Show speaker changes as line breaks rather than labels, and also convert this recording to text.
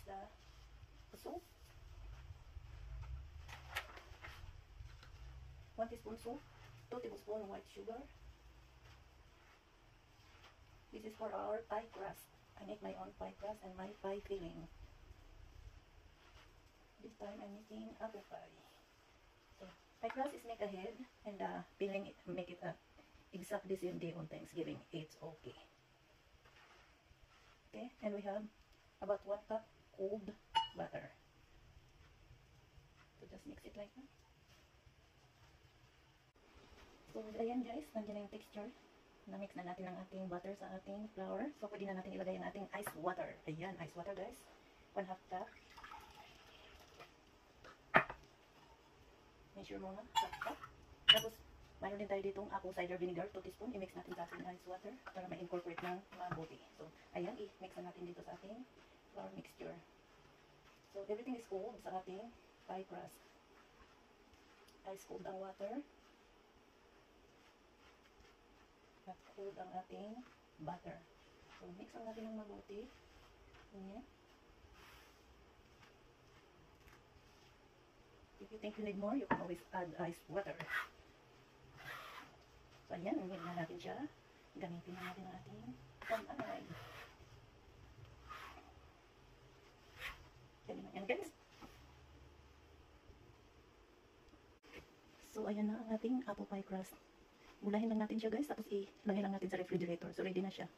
the soup. 1 teaspoon soup, 2 tablespoons white sugar. This is for our pie crust. I make my own pie crust and my pie filling. This time I'm making apple pie. So, pie crust is make ahead, and filling it, make it exactly the same day on Thanksgiving. It's okay. Okay, and we have about 1 cup cold butter. So just mix it like that. So ayan guys, nandiyan na yung texture. Na-mix na natin ang ating butter sa ating flour. So pwede na natin ilagay ang ating ice water. Ayan, ice water guys. 1/2 cup. Measure mo na, 1/2 cup. Tapos, mayroon din tayo ditong apple cider vinegar, 2 teaspoon. I-mix natin sa ating ice water para ma-incorporate ng mabuti. So, ayan, i-mix na natin dito sa ating flour mixture. So, everything is cold sa ating pie crust. Ice cold ang water. At cold ang ating butter. So, mix lang natin ng mabuti. Ganyan. If you think you need more, you can always add ice water. So, ayan, ulit na natin siya. Gamitin na natin ang ating panay. Yan guys. So, ayan na ang ating apple pie crust. Gulahin lang natin siya guys, tapos ilagay lang natin sa refrigerator. So, ready na siya.